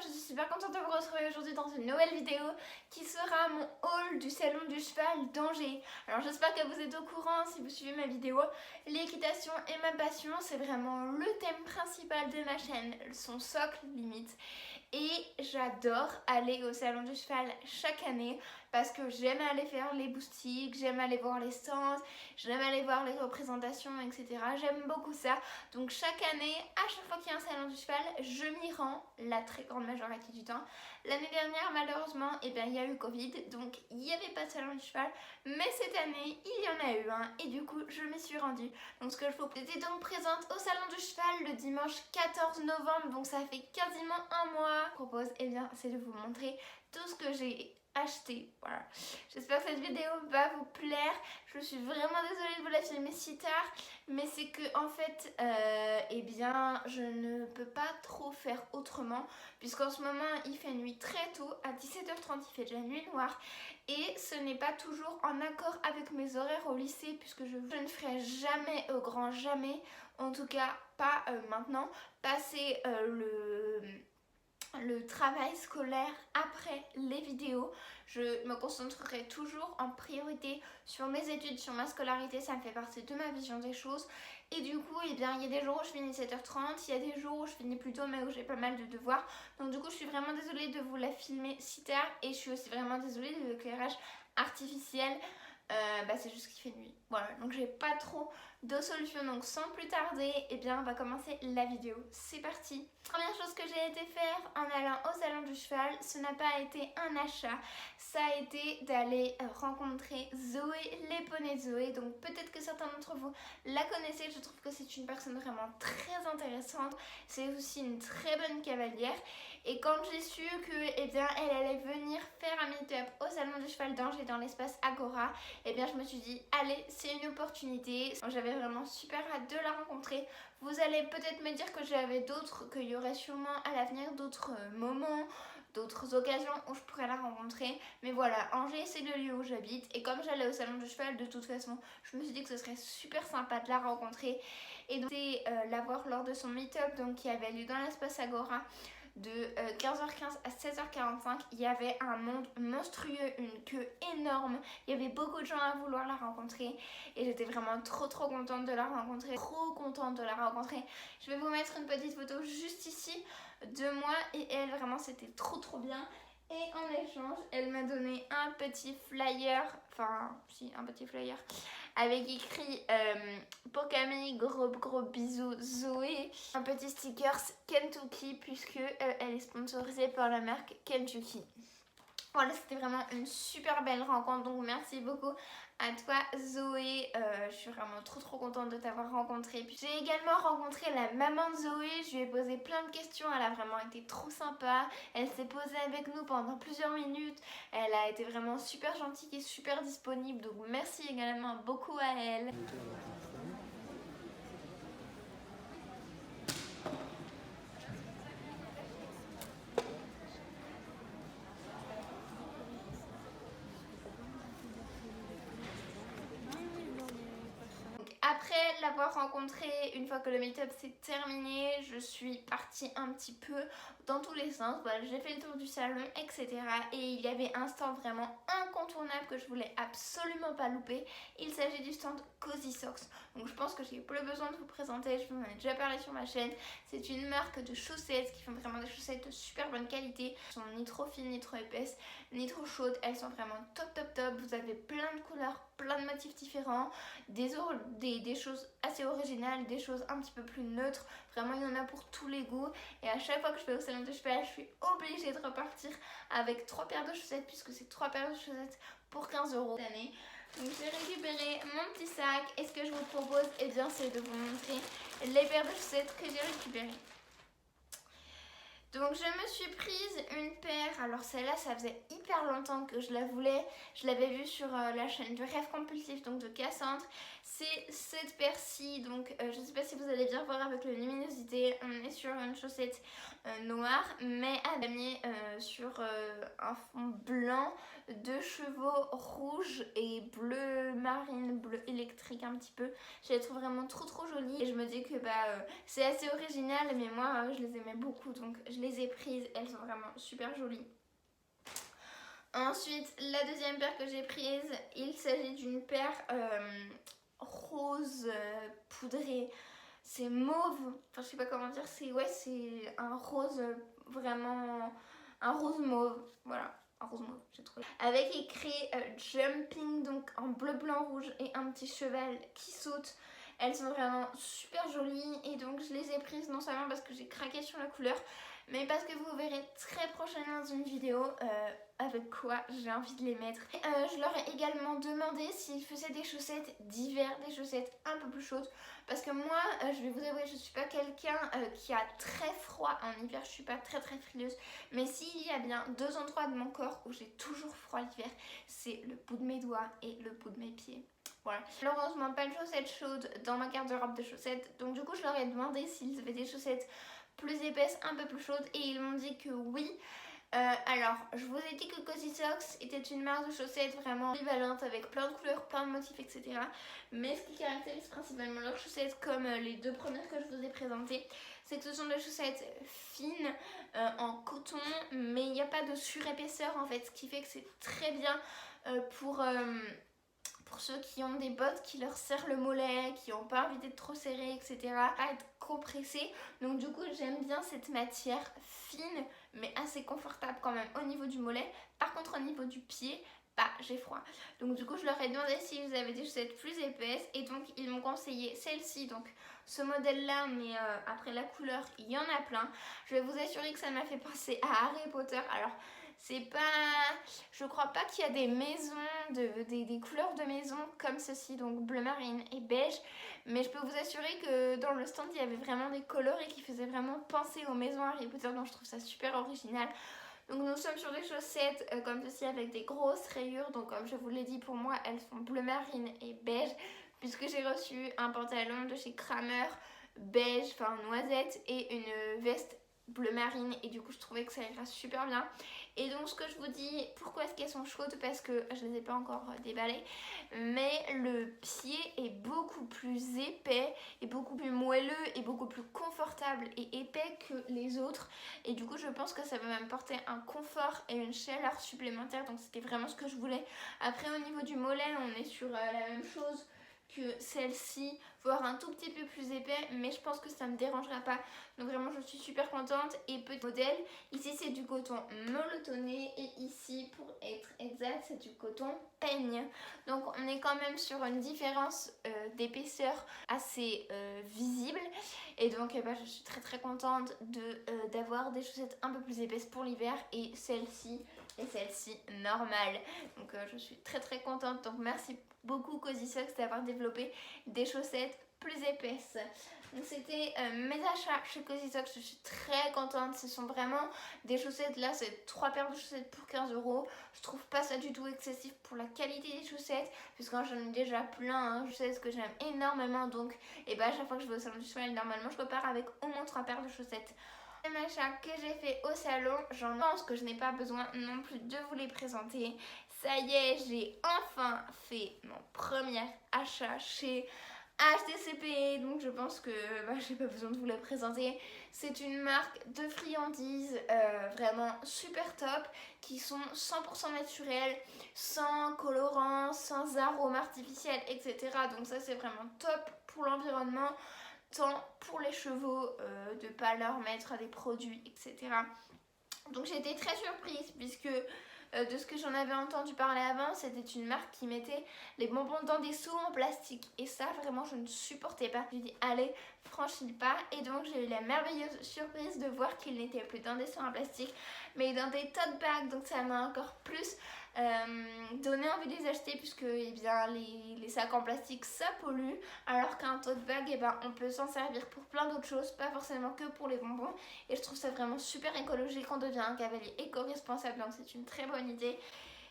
je suis super contente de vous retrouver aujourd'hui dans une nouvelle vidéo qui sera mon haul du salon du cheval d'Angers. Alors j'espère que vous êtes au courant si vous suivez ma vidéo. L'équitation est ma passion, c'est vraiment le thème principal de ma chaîne, son socle limite. Et j'adore aller au salon du cheval chaque année parce que j'aime aller faire les boutiques, j'aime aller voir les stands, j'aime aller voir les représentations, etc. J'aime beaucoup ça. Donc chaque année, à chaque fois qu'il y a un salon du cheval, je m'y rends la très grande majorité du temps. L'année dernière, malheureusement, il y a eu Covid, donc il n'y avait pas de salon du cheval. Mais cette année, il y en a eu un et du coup, je m'y suis rendue. Donc ce que je vous propose, j'étais donc présente au salon du cheval le dimanche 14 novembre, donc ça fait quasiment un mois. Ce que je vous propose, c'est de vous montrer tout ce que j'ai acheté. Voilà. J'espère que cette vidéo va vous plaire. Je suis vraiment désolée de vous la filmer si tard, mais c'est que en fait, je ne peux pas trop faire autrement, puisqu'en ce moment il fait nuit très tôt, à 17h30 il fait déjà nuit noire, et ce n'est pas toujours en accord avec mes horaires au lycée, puisque je ne ferai jamais, au grand jamais, en tout cas pas maintenant, passer le travail scolaire après les vidéos. Je me concentrerai toujours en priorité sur mes études, sur ma scolarité, ça me fait partie de ma vision des choses. Et du coup, il y a des jours où je finis 7h30, il y a des jours où je finis plus tôt mais où j'ai pas mal de devoirs. Donc du coup, je suis vraiment désolée de vous la filmer si tard et je suis aussi vraiment désolée de l'éclairage artificiel. C'est juste qu'il fait nuit. Voilà, donc j'ai pas trop de solutions. Donc sans plus tarder, on va commencer la vidéo. C'est parti. Première chose que j'ai été faire en allant au salon du cheval, ce n'a pas été un achat, ça a été d'aller rencontrer Zoé, les poneys de Zoé. Donc peut-être que certains d'entre vous la connaissez, je trouve que c'est une personne vraiment très intéressante. C'est aussi une très bonne cavalière. Et quand j'ai su que elle allait venir faire un meet-up au salon du cheval d'Angers dans l'espace Agora, je me suis dit allez, c'est une opportunité. J'avais vraiment super hâte de la rencontrer. Vous allez peut-être me dire que qu'il y aurait sûrement à l'avenir d'autres moments, d'autres occasions où je pourrais la rencontrer. Mais voilà, Angers c'est le lieu où j'habite et comme j'allais au salon du cheval de toute façon, je me suis dit que ce serait super sympa de la rencontrer. Et donc c'est la voir lors de son meet-up qui avait lieu dans l'espace Agora. De 15h15 à 16h45, il y avait un monde monstrueux, une queue énorme. Il y avait beaucoup de gens à vouloir la rencontrer et j'étais vraiment trop contente de la rencontrer. Trop contente de la rencontrer. Je vais vous mettre une petite photo juste ici de moi et elle. Vraiment, c'était trop bien. Et en échange, elle m'a donné un petit flyer, un petit flyer avec écrit pour Camille, gros bisous Zoé. Un petit sticker Kentucky puisque elle est sponsorisée par la marque Kentucky. Voilà, c'était vraiment une super belle rencontre, donc merci beaucoup à toi Zoé. Je suis vraiment trop contente de t'avoir rencontré. Puis j'ai également rencontré la maman de Zoé, je lui ai posé plein de questions, elle a vraiment été trop sympa. Elle s'est posée avec nous pendant plusieurs minutes, elle a été vraiment super gentille et super disponible, donc merci également beaucoup à elle. Après l'avoir rencontré, une fois que le meet-up s'est terminé, je suis partie un petit peu dans tous les sens. Voilà, j'ai fait le tour du salon, etc. Et il y avait un stand vraiment incontournable que je voulais absolument pas louper. Il s'agit du stand Cozy Socks. Donc je pense que j'ai plus besoin de vous présenter, je vous en ai déjà parlé sur ma chaîne. C'est une marque de chaussettes qui font vraiment des chaussettes de super bonne qualité. Elles sont ni trop fines, ni trop épaisses, ni trop chaudes. Elles sont vraiment top. Vous avez plein de couleurs, plein de motifs différents, des choses assez originales, des choses un petit peu plus neutres. Vraiment, il y en a pour tous les goûts. Et à chaque fois que je vais au salon de cheval, je suis obligée de repartir avec 3 paires de chaussettes, puisque c'est 3 paires de chaussettes pour 15 € cette année. Donc j'ai récupéré mon petit sac et ce que je vous propose, c'est de vous montrer les paires de chaussettes que j'ai récupérées. Donc je me suis prise une paire, alors celle-là ça faisait hyper longtemps que je la voulais, je l'avais vue sur la chaîne du Rêve Compulsif donc de Cassandre. C'est cette paire-ci, donc je ne sais pas si vous allez bien voir avec la luminosité, on est sur une chaussette noire mais à damier sur un fond blanc, 2 chevaux rouges et bleu marine, bleu électrique un petit peu. Je les trouve vraiment trop jolie et je me dis que c'est assez original mais moi je les aimais beaucoup donc je les les ai prises, elles sont vraiment super jolies. Ensuite, la deuxième paire que j'ai prise, il s'agit d'une paire rose poudré. C'est mauve, enfin je sais pas comment dire, c'est un rose vraiment, un rose mauve, voilà, un rose mauve, j'ai trouvé. Avec écrit Jumping, donc en bleu, blanc, rouge et un petit cheval qui saute. Elles sont vraiment super jolies et donc je les ai prises non seulement parce que j'ai craqué sur la couleur, mais parce que vous verrez très prochainement dans une vidéo avec quoi j'ai envie de les mettre. Je leur ai également demandé s'ils faisaient des chaussettes d'hiver, des chaussettes un peu plus chaudes, parce que moi, je vais vous avouer, je suis pas quelqu'un qui a très froid en hiver, je suis pas très frileuse, mais s'il y a bien deux endroits de mon corps où j'ai toujours froid l'hiver, c'est le bout de mes doigts et le bout de mes pieds. Voilà. Malheureusement, pas de chaussettes chaudes dans ma garde-robe de chaussettes, donc du coup je leur ai demandé s'ils avaient des chaussettes plus épaisses, un peu plus chaudes, et ils m'ont dit que oui. Alors, je vous ai dit que Cozy Socks était une marque de chaussettes vraiment polyvalente avec plein de couleurs, plein de motifs, etc. Mais ce qui caractérise principalement leurs chaussettes, comme les deux premières que je vous ai présentées, c'est que ce sont des chaussettes fines en coton, mais il n'y a pas de surépaisseur en fait, ce qui fait que c'est très bien pour ceux qui ont des bottes qui leur serrent le mollet, qui n'ont pas envie d'être trop serrées, etc. à être compressées. Donc du coup j'aime bien cette matière fine mais assez confortable quand même au niveau du mollet. Par contre au niveau du pied, bah j'ai froid. Donc du coup je leur ai demandé s'ils avaient des chaussettes plus épaisses et donc ils m'ont conseillé celle-ci, donc ce modèle là, mais après la couleur il y en a plein. Je vais vous assurer que ça m'a fait penser à Harry Potter. Alors c'est pas, je crois pas qu'il y a des maisons, des couleurs de maison comme ceci, donc bleu marine et beige, mais je peux vous assurer que dans le stand il y avait vraiment des colorés qui faisaient vraiment penser aux maisons Harry Potter, donc je trouve ça super original. Donc nous sommes sur des chaussettes comme ceci avec des grosses rayures, donc comme je vous l'ai dit, pour moi elles sont bleu marine et beige, puisque j'ai reçu un pantalon de chez Kramer beige, enfin noisette, et une veste bleu marine, et du coup je trouvais que ça ira super bien. Et donc ce que je vous dis, pourquoi est-ce qu'elles sont chaudes, parce que je les ai pas encore déballées, mais le pied est beaucoup plus épais et beaucoup plus moelleux et beaucoup plus confortable et épais que les autres, et du coup je pense que ça va m'apporter un confort et une chaleur supplémentaire, donc c'était vraiment ce que je voulais. Après au niveau du mollet on est sur la même chose que celle-ci, voire un tout petit peu plus épais, mais je pense que ça me dérangera pas, donc vraiment je suis super contente. Et petit modèle, ici c'est du coton molletonné et ici pour être exact c'est du coton peigne, donc on est quand même sur une différence d'épaisseur assez visible, et donc je suis très contente d'avoir des chaussettes un peu plus épaisses pour l'hiver, et celle-ci normale, donc je suis très contente. Donc merci beaucoup Cozy Socks d'avoir développé des chaussettes plus épaisses. Donc c'était mes achats chez Cozy Socks, je suis très contente. Ce sont vraiment des chaussettes, là c'est 3 paires de chaussettes pour 15 €. Je trouve pas ça du tout excessif pour la qualité des chaussettes, puisque j'en ai déjà plein, hein, chaussettes que j'aime énormément, donc et à chaque fois que je vais au salon du cheval, normalement je repars avec au moins 3 paires de chaussettes. Les achats que j'ai fait au salon, j'en pense que je n'ai pas besoin non plus de vous les présenter. Ça y est, j'ai enfin fait mon premier achat chez HTCP, donc je pense que j'ai pas besoin de vous la présenter. C'est une marque de friandises vraiment super top, qui sont 100% naturelles, sans colorants, sans arômes artificiels, etc. Donc ça c'est vraiment top pour l'environnement, tant pour les chevaux, de pas leur mettre des produits, etc. Donc j'ai été très surprise, puisque de ce que j'en avais entendu parler avant, c'était une marque qui mettait les bonbons dans des seaux en plastique, et ça vraiment je ne supportais pas. J'ai dit allez, franchis le pas, et donc j'ai eu la merveilleuse surprise de voir qu'ils n'étaient plus dans des seaux en plastique mais dans des tote bags, donc ça m'a encore plus donné envie de les acheter, puisque les sacs en plastique ça pollue, alors qu'un tote bag on peut s'en servir pour plein d'autres choses, pas forcément que pour les bonbons, et je trouve ça vraiment super écologique. On devient un cavalier éco-responsable, donc c'est une très bonne idée.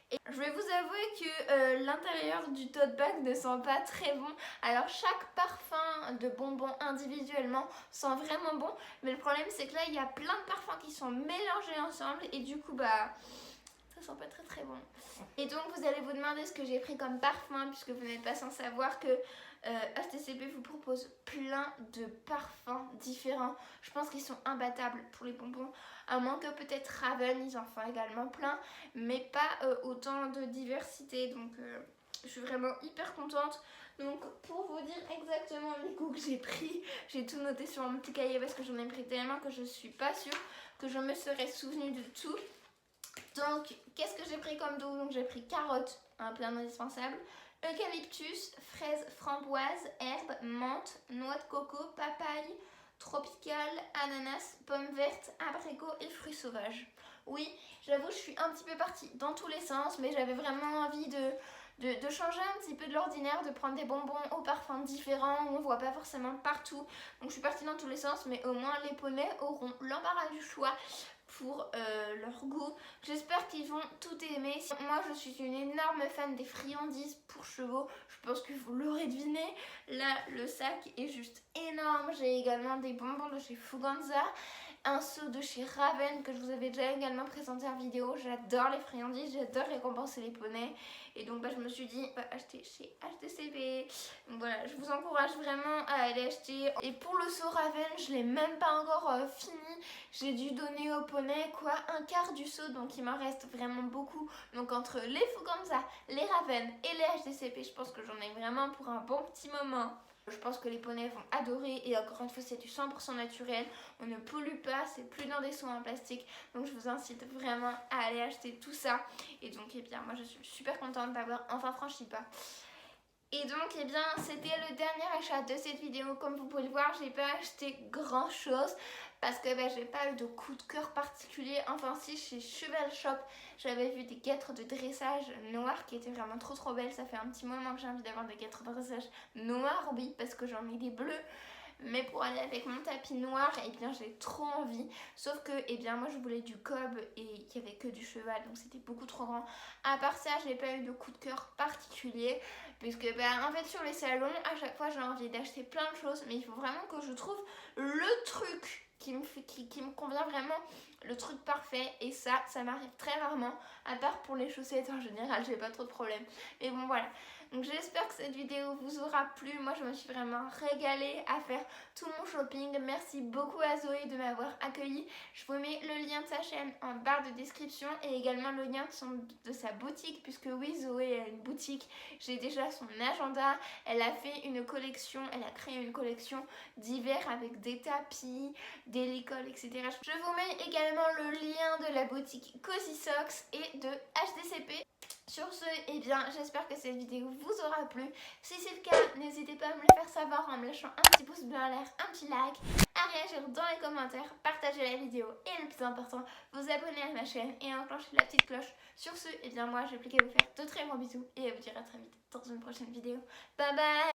Et je vais vous avouer que l'intérieur du tote bag ne sent pas très bon. Alors chaque parfum de bonbons individuellement sent vraiment bon, mais le problème c'est que là il y a plein de parfums qui sont mélangés ensemble, et du coup ça sent pas très très bon. Et donc vous allez vous demander ce que j'ai pris comme parfum, puisque vous n'êtes pas sans savoir que HTCP vous propose plein de parfums différents. Je pense qu'ils sont imbattables pour les bonbons, à moins que peut-être Raven, ils en font également plein, mais pas autant de diversité. Donc je suis vraiment hyper contente. Donc pour vous dire exactement les goûts que j'ai pris, j'ai tout noté sur mon petit cahier parce que j'en ai pris tellement que je suis pas sûre que je me serais souvenue de tout. Donc qu'est-ce que j'ai pris comme doux? Donc j'ai pris carotte, un plein indispensable, eucalyptus, fraise, framboise, herbe, menthe, noix de coco, papaye, tropical, ananas, pommes vertes, abricot et fruits sauvages. Oui, j'avoue, je suis un petit peu partie dans tous les sens, mais j'avais vraiment envie de changer un petit peu de l'ordinaire, de prendre des bonbons aux parfums différents où on voit pas forcément partout. Donc je suis partie dans tous les sens, mais au moins les poneys auront l'embarras du choix pour leur goût. J'espère qu'ils vont tout aimer. Moi je suis une énorme fan des friandises pour chevaux, je pense que vous l'aurez deviné. Là le sac est juste énorme. J'ai également des bonbons de chez Fuganza, un seau de chez Raven que je vous avais déjà également présenté en vidéo. J'adore les friandises, j'adore récompenser les poneys. Et donc je me suis dit, acheter chez HTCP. Donc voilà, je vous encourage vraiment à aller acheter. Et pour le seau Raven, je l'ai même pas encore fini. J'ai dû donner au poney un quart du seau, donc il m'en reste vraiment beaucoup. Donc entre les Fuganza, les Raven et les HTCP, je pense que j'en ai vraiment pour un bon petit moment. Je pense que les poneys vont adorer et encore une fois c'est du 100% naturel, on ne pollue pas, c'est plus dans des seaux en plastique, donc je vous incite vraiment à aller acheter tout ça. Et donc eh bien moi je suis super contente d'avoir enfin franchi le pas. Et donc eh bien c'était le dernier achat de cette vidéo. Comme vous pouvez le voir, j'ai pas acheté grand chose parce que j'ai pas eu de coup de cœur particulier. Enfin si, chez Cheval Shop j'avais vu des guêtres de dressage noires qui étaient vraiment trop belles. Ça fait un petit moment que j'ai envie d'avoir des guêtres de dressage noires, oui, parce que j'en ai des bleus. Mais pour aller avec mon tapis noir, eh bien j'ai trop envie. Sauf que eh bien moi je voulais du cob et il n'y avait que du cheval, donc c'était beaucoup trop grand. À part ça, j'ai pas eu de coup de cœur particulier. Puisque en fait sur les salons, à chaque fois j'ai envie d'acheter plein de choses. Mais il faut vraiment que je trouve le truc qui me convient vraiment, le truc parfait. Et ça m'arrive très rarement. À part pour les chaussettes en général, j'ai pas trop de problème. Mais bon voilà. Donc j'espère que cette vidéo vous aura plu. Moi je me suis vraiment régalée à faire tout mon shopping. Merci beaucoup à Zoé de m'avoir accueillie. Je vous mets le lien de sa chaîne en barre de description et également le lien de sa boutique, puisque oui, Zoé a une boutique. J'ai déjà son agenda. Elle a fait une collection, elle a créé une collection d'hiver avec des tapis, des licoles, etc. Je vous mets également le lien de la boutique Cozy Socks et de HTCP. Sur ce, eh bien, j'espère que cette vidéo vous aura plu. Si c'est le cas, n'hésitez pas à me le faire savoir en me lâchant un petit pouce bleu en l'air, un petit like, à réagir dans les commentaires, partager la vidéo et le plus important, vous abonner à ma chaîne et enclencher la petite cloche. Sur ce, eh bien, moi, je n'ai plus qu'à vous faire de très gros bisous et à vous dire à très vite dans une prochaine vidéo. Bye bye!